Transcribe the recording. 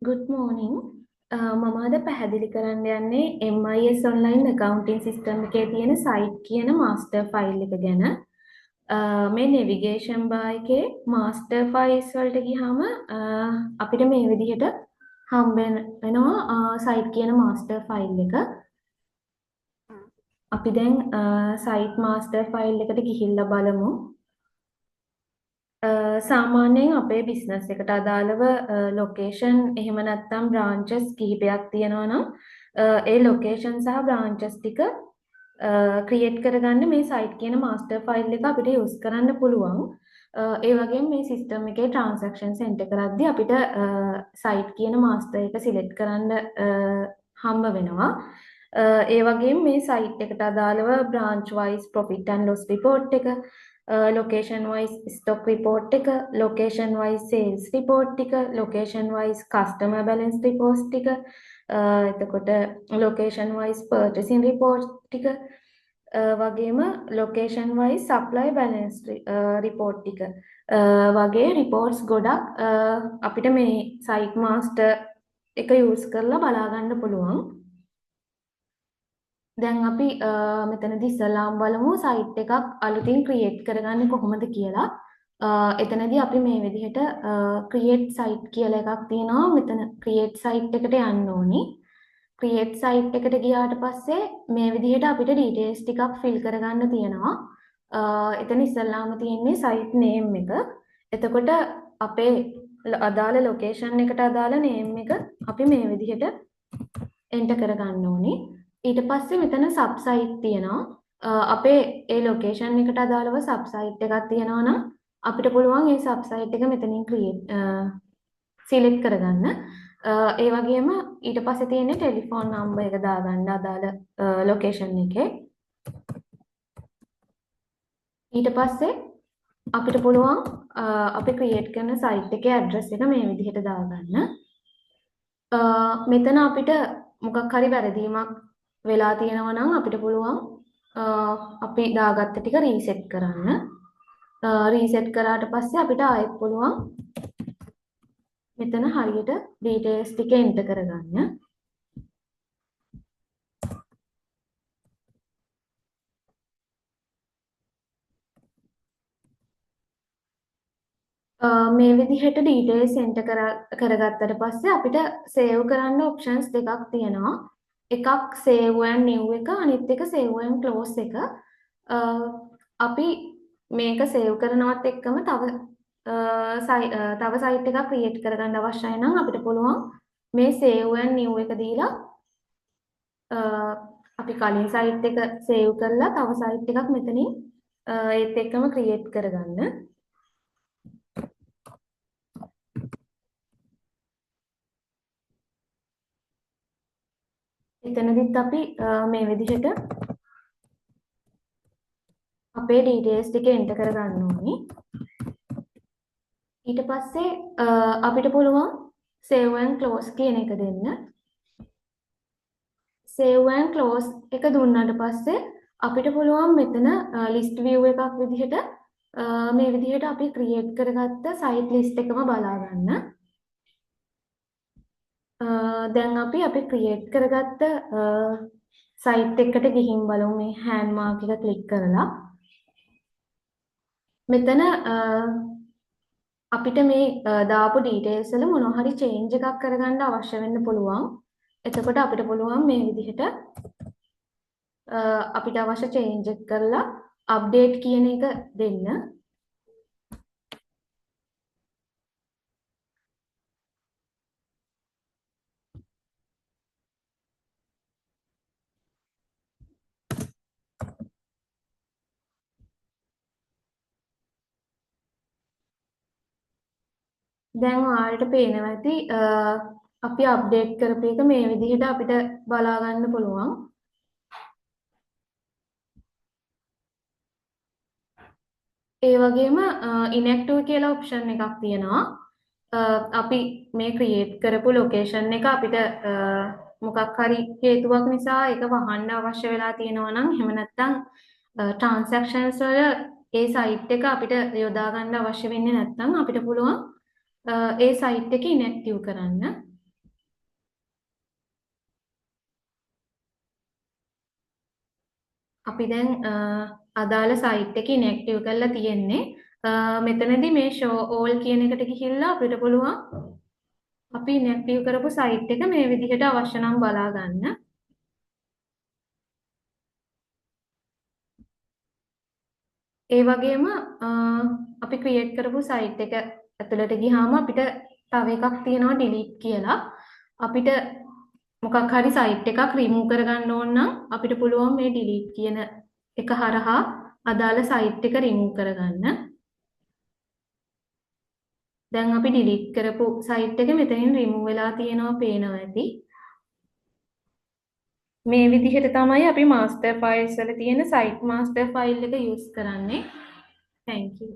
Good morning. මම අද පැහැදිලි කරන්න යන්නේ MIS online accounting system එකේ තියෙන site කියන master file එක ගැන. මේ navigation bar එකේ master files වලට ගියාම අපිට මේ විදිහට හම්බ වෙනවා site කියන master file එක. අපි දැන් site master file එකට ගිහිල්ලා බලමු. සාමාන්‍යයෙන් අපේ බිස්නස් එකට අදාළව ලොකේෂන් එහෙම නැත්නම් බ්‍රාන්චස් කිහිපයක් තියෙනවා නම් ඒ ලොකේෂන් සහ බ්‍රාන්චස් ටික ක්‍රියේට් කරගන්න මේ සයිට් කියන මාස්ටර් ෆයිල් එක අපිට යූස් කරන්න පුළුවන්. ඒ වගේම මේ සිස්ටම් එකේ ට්‍රාන්සැක්ෂන්ස් එන්ටර් කරද්දී අපිට සයිට් කියන මාස්ටර් එක සිලෙක්ට් කරන්න හම්බ වෙනවා. ඒ වගේම මේ සයිට් එකට අදාළව branch wise profit and loss report එක location wise stock report එක location wise sales report එක location wise customer balance report ටික එතකොට location wise purchasing report ටික වගේම location wise supply balance report ටික වගේ reports ගොඩක් අපිට මේ site master එක use කරලා බලා ගන්න පුළුවන්. දැන් අපි මෙතනදී ඉස්සලාම් බලමු සයිට් එකක් අලුතින් ක්‍රියේට් කරගන්නේ කොහොමද කියලා. එතනදී අපි මේ විදිහට ක්‍රියේට් සයිට් කියලා එකක් තියෙනවා. මෙතන ක්‍රියේට් සයිට් එකට යන්න ඕනි. ක්‍රියේට් සයිට් එකට ගියාට පස්සේ මේ විදිහට අපිට ඩීටේල්ස් ටිකක් ෆිල් කරගන්න තියෙනවා. එතන ඉස්සලාම තියෙන්නේ සයිට් නේම් එක. එතකොට අපේ අදාළ ලොකේෂන් එකට අදාළ නේම් එක අපි මේ විදිහට එන්ටර් කරගන්න ඕනි. ඊට පස්සේ මෙතන සබ් සයිට් තියෙනවා. අපේ ඒ ලොකේෂන් එකට අදාළව සබ් සයිට් එකක් තියෙනවා නම් අපිට පුළුවන් ඒ සබ් සයිට් එක මෙතනින් සිලෙක්ට් කරගන්න. ඒ වගේම ඊට පස්සේ තියෙන්නේ ටෙලිෆෝන් නම්බර් එක දාගන්න අදාළ ලොකේෂන් එකේ. ඊට පස්සේ අපිට පුළුවන් අපි ක්‍රියේට් කරන සයිට් එකේ ඇඩ්‍රස් එක මේ විදිහට දාගන්න. මෙතන අපිට මොකක් හරි වැරදීමක් වෙලා තියෙනවා නම් අපිට පුළුවන් අපි දාගත්ත ටික රීසෙට් කරන්න. රීසෙට් කරාට පස්සේ අපිට ආයෙත් පුළුවන් මෙතන හරියට ඩීටේල්ස් ටික එන්ටර් කරගන්න. මේ විදිහට ඩීටේල්ස් එන්ටර් කරගත්තට පස්සේ අපිට සේව් කරන්න ඔප්ෂන්ස් දෙකක් තියෙනවා. එකක් save and new එක අනිත් එක save and close එක. අපි මේක save කරනවත් එක්කම තව සයිට් එකක් ක්‍රියේට් කරගන්න අවශ්‍යයි නම් අපිට පුළුවන් මේ save and new එක දීලා අපි කලින් සයිට් එක save කරලා තව සයිට් එකක් මෙතනින් ඒත් එක්කම ක්‍රියේට් කරගන්න. එතනදිත් අපි මේ විදිහට අපේ ඩීටේල්ස් ටික එන්ටර් කරගන්න ඕනේ. ඊට පස්සේ අපිට පුළුවන් save and close කියන එක දෙන්න. save and close එක දුන්නාට පස්සේ අපිට පුළුවන් මෙතන list view එකක් විදිහට මේ විදිහට අපි ක්‍රියේට් කරගත්ත site list එකම බලා ගන්න. දැන් අපි ක්‍රියේට් කරගත්ත සයිට් එකට ගිහින් බලමු මේ හෑන්ඩ් මාක් එක ක්ලික් කරලා. මෙතන අපිට මේ දාපු ඩීටේල්ස් වල මොනවා හරි චේන්ජ් එකක් කරගන්න අවශ්‍ය වෙන්න පුළුවන්. එතකොට අපිට පුළුවන් මේ විදිහට අපිට අවශ්‍ය චේන්ජ් එක කරලා අප්ඩේට් කියන එක දෙන්න. දැන් ඔයාලට පේනවා ඇති අපි අප්ඩේට් කරපු එක මේ විදිහට අපිට බලා ගන්න පුළුවන්. ඒ වගේම inactive කියලා ඔප්ෂන් එකක් තියෙනවා. අපි මේ ක්‍රියේට් කරපු ලොකේෂන් එක අපිට මොකක් හරි හේතුවක් නිසා ඒක වහන්න අවශ්‍ය වෙලා තියෙනවා නම් එහෙම නැත්නම් ට්‍රාන්සැක්ෂන්ස් වල ඒ සයිට් එක අපිට යොදා ගන්න අවශ්‍ය වෙන්නේ නැත්නම් අපිට පුළුවන් ඒ සයිට් එක ඉනැක්ටිව් කරන්න. අපි දැන් අදාළ සයිට් එක ඉන්ඇක්ටිව් කරලා තියෙන්නේ. මෙතනදී මේ show all කියන එකට ගිහිල්ලා අපිට පුළුවන් අපි ඉන්ඇක්ටිව් කරපු සයිට් එක මේ විදිහට අවශ්‍ය නම් බලා ගන්න. ඒ වගේම අපි ක්‍රියේට් කරපු සයිට් එක ඇතුළට ගියාම අපිට තව එකක් තියෙනවා delete කියලා. අපිට මොකක් හරි සයිට් එකක් රිමූව් කරගන්න ඕන නම් අපිට පුළුවන් මේ delete කියන එක හරහා අදාළ සයිට් එක රිමූව් කරගන්න. දැන් අපි delete කරපු සයිට් එක මෙතනින් රිමූව් වෙලා තියෙනවා පේනවා ඇති. මේ විදිහට තමයි අපි master files වල තියෙන site master file එක use කරන්නේ. Thank you.